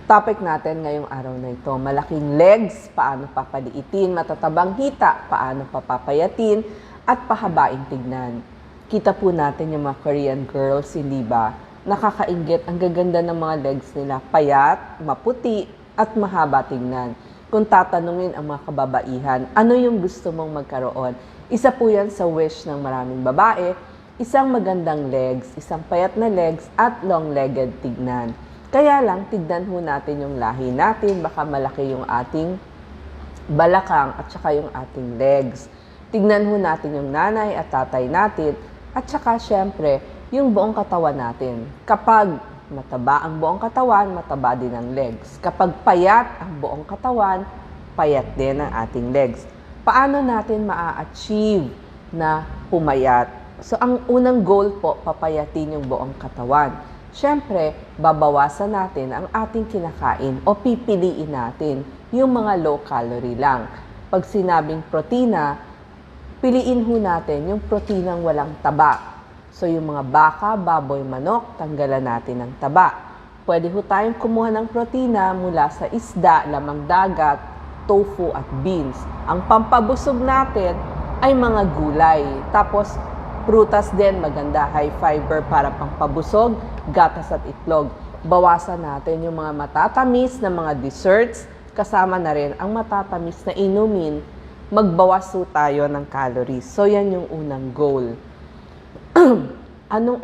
Topic natin ngayong araw na ito, malaking legs, paano papaliitin, matatabang hita, paano papapayatin, at pahabaing tignan. Kita po natin yung mga Korean girls, hindi ba? Nakakainggit, ang gaganda ng mga legs nila, payat, maputi, at mahaba tignan. Kung tatanungin ang mga kababaihan, ano yung gusto mong magkaroon? Isa po yan sa wish ng maraming babae, isang magandang legs, isang payat na legs, at long-legged tignan. Kaya lang, tignan ho natin yung lahi natin, baka malaki yung ating balakang at saka yung ating legs. Tignan ho natin yung nanay at tatay natin at saka syempre yung buong katawan natin. Kapag mataba ang buong katawan, mataba din ang legs. Kapag payat ang buong katawan, payat din ang ating legs. Paano natin maa-achieve na pumayat? So, ang unang goal po, papayatin yung buong katawan. Siyempre, babawasan natin ang ating kinakain o pipiliin natin yung mga low-calorie lang. Pag sinabing protina, piliin ho natin yung protinang walang taba. So, yung mga baka, baboy, manok, tanggalan natin ng taba. Pwede ho tayong kumuha ng protina mula sa isda, lamang dagat, tofu at beans. Ang pampabusog natin ay mga gulay. Tapos, prutas din, maganda, high fiber para pampabusog, gatas at itlog. Bawasan natin yung mga matatamis na mga desserts, kasama na rin ang matatamis na inumin. Magbawas po tayo ng calories. So, yan yung unang goal. Anong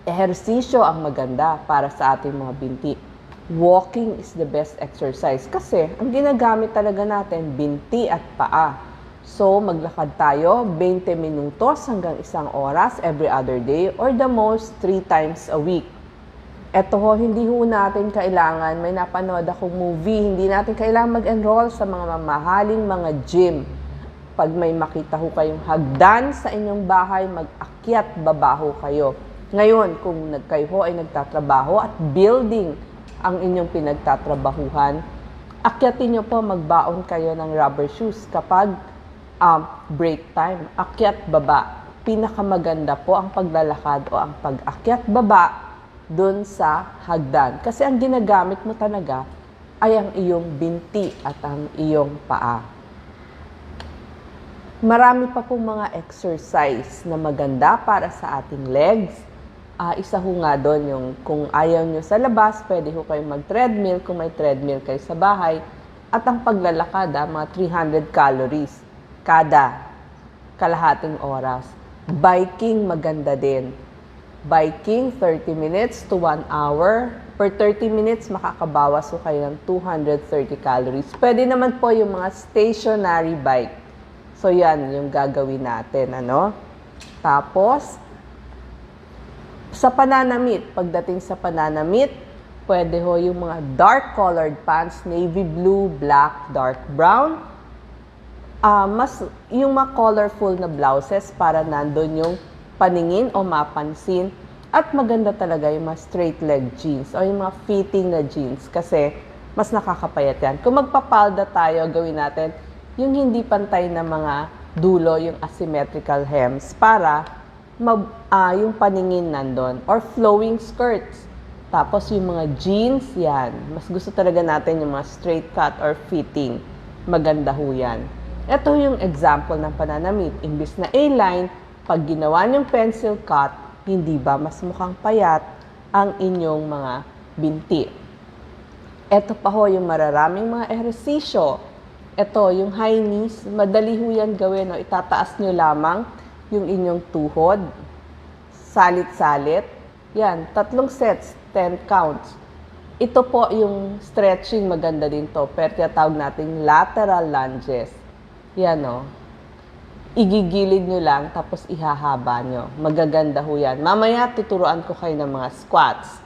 ehersisyo ang maganda para sa ating mga binti? Walking is the best exercise kasi ang ginagamit talaga natin, binti at paa. So, maglakad tayo 20 minutos hanggang 1 oras every other day or the most 3 times a week. Ito ho, hindi ho natin kailangan, may napanood akong movie, hindi natin kailangan mag-enroll sa mga mamahaling mga gym. Pag may makita ho kayong hagdan sa inyong bahay, mag-akyat, baba ho kayo. Ngayon, kung kayo ay nagtatrabaho at building ang inyong pinagtatrabahuhan, akyatin nyo po, magbaon kayo ng rubber shoes kapag break time, akyat baba. Pinakamaganda po ang paglalakad o ang pag-akyat baba dun sa hagdan. Kasi ang ginagamit mo talaga ay ang iyong binti at ang iyong paa. Marami pa pong mga exercise na maganda para sa ating legs. Isa ho nga doon yung kung ayaw nyo sa labas, pwede ho kayo mag-treadmill kung may treadmill kayo sa bahay. At ang paglalakad, mga 300 calories kada kalahating oras. Biking maganda din. Biking 30 minutes to 1 hour. Per 30 minutes makakabawas ko kayo ng 230 calories. Pwede naman po yung mga stationary bike. So yan yung gagawin natin, ano? Tapos sa pananamit, pagdating sa pananamit, pwede ho yung mga dark colored pants, navy blue, black, dark brown. Yung mga colorful na blouses para nandun yung paningin o mapansin. At maganda talaga yung mga straight leg jeans o yung mga fitting na jeans kasi mas nakakapayat yan. Kung magpapalda tayo, gawin natin yung hindi pantay na mga dulo, yung asymmetrical hems para yung paningin nandun. Or flowing skirts. Tapos yung mga jeans, yan. Mas gusto talaga natin yung mga straight cut or fitting. Maganda ho yan. Ito yung example ng pananamit. Imbis na A-line, pag ginawa niyong pencil cut, hindi ba mas mukhang payat ang inyong mga binti? Ito pa ho yung mararaming mga ehersisyo. Ito, yung high knees, madali ho yan gawin. No? Itataas nyo lamang yung inyong tuhod. Salit-salit. Yan, 3 sets, 10 counts. Ito po yung stretching, maganda din to. Pero tinatawag natin lateral lunges. Yan o. Igigilid nyo lang, tapos ihahaba nyo. Magaganda ho yan. Mamaya, tuturuan ko kayo ng mga squats.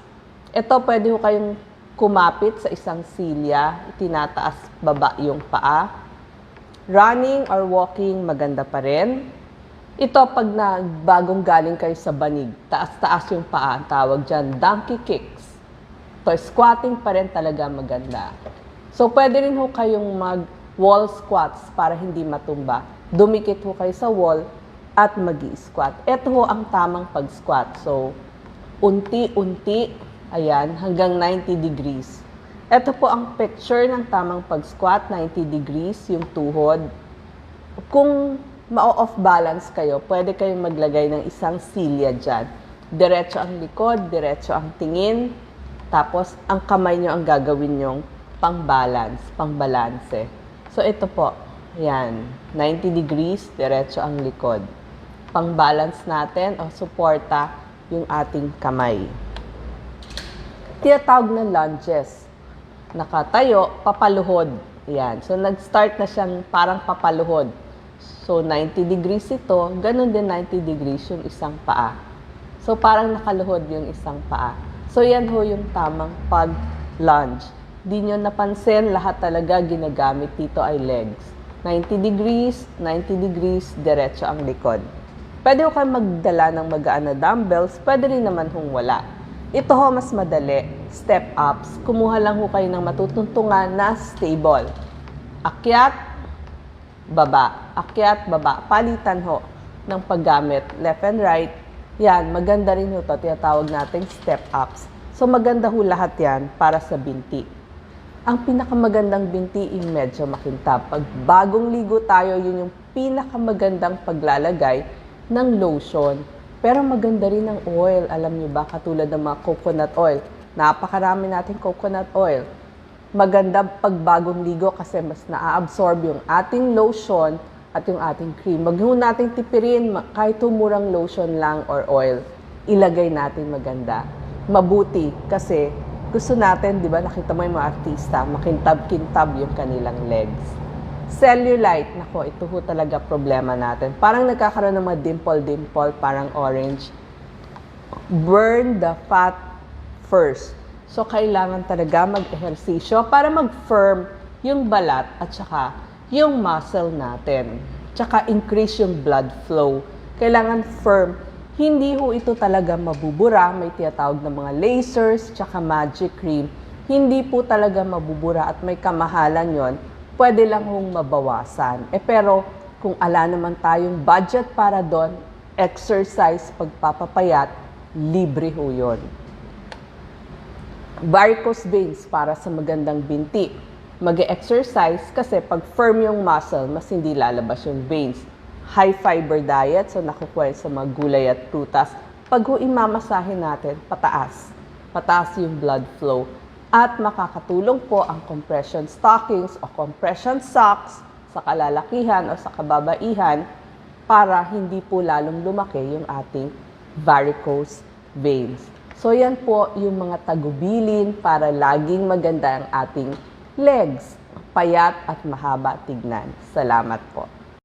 Ito, pwede ho kayong kumapit sa isang silya. Tinataas baba yung paa. Running or walking, maganda pa rin. Ito, pag bagong galing kayo sa banig, taas-taas yung paa, ang tawag dyan, donkey kicks. So, squatting pa rin talaga maganda. So, pwede rin ho kayong mag-wall squats para hindi matumba. Dumikit ho kayo sa wall at mag-i-squat. Ito ho ang tamang pag-squat. So, unti-unti, ayan, hanggang 90 degrees. Ito po ang picture ng tamang pag-squat, 90 degrees, yung tuhod. Kung ma-off balance kayo, pwede kayong maglagay ng isang silya dyan. Diretso ang likod, diretso ang tingin, tapos ang kamay nyo ang gagawin nyong pang-balance, pang-balanse. So ito po, yan, 90 degrees, diretso ang likod. Pang-balance natin o suporta yung ating kamay. Tinatawag na lunges. Nakatayo, papaluhod. Yan. So, nag-start na siyang parang papaluhod. So, 90 degrees ito. Ganun din 90 degrees yung isang paa. So, parang nakaluhod yung isang paa. So, yan ho yung tamang pag-lunge. Di nyo napansin, lahat talaga ginagamit dito ay legs. 90 degrees, diretso ang likod. Pwede ho kayo magdala ng magaan na dumbbells. Pwede rin naman hong wala. Ito ho, mas madali. Step ups. Kumuha lang ho kayo ng matutuntungan na stable. Akyat, baba. Akyat, baba. Palitan ho ng paggamit. Left and right. Yan, maganda rin ho ito. Tinatawag natin step ups. So, maganda ho lahat yan para sa binti. Ang pinakamagandang binti yung medyo makintab. Pag bagong ligo tayo, yun yung pinakamagandang paglalagay ng lotion. Pero maganda rin ang oil. Alam niyo ba, katulad ng mga coconut oil. Napakarami natin coconut oil. Maganda pag bagong ligo kasi mas na-absorb yung ating lotion at yung ating cream. Wag ho nating tipirin kahit murang lotion lang or oil. Ilagay natin maganda. Mabuti kasi gusto natin, di ba, nakita mo yung mga artista, makintab-kintab yung kanilang legs. Cellulite, nako, ito ho talaga problema natin. Parang nagkakaroon ng mga dimple-dimple, parang orange. Burn the fat first. So, kailangan talaga mag-ehersisyo para mag-firm yung balat at saka yung muscle natin. Tsaka increase yung blood flow. Kailangan firm. Hindi ho ito talaga mabubura. May tinatawag na mga lasers tsaka magic cream. Hindi po talaga mabubura at may kamahalan yon. Pwede lang hong mabawasan. Pero kung ala naman tayong budget para doon, exercise, pagpapapayat, libre ho yun. Varicose veins para sa magandang binti. Mag-exercise kasi pag firm yung muscle, mas hindi lalabas yung veins. High fiber diet, so nakukuha sa mga gulay at prutas. Pag ho imamasahin natin, pataas. Pataas yung blood flow. At makakatulong po ang compression stockings o compression socks sa kalalakihan o sa kababaihan para hindi po lalong lumaki yung ating varicose veins. So yan po yung mga tagubilin para laging maganda ang ating legs, payat at mahaba tignan. Salamat po.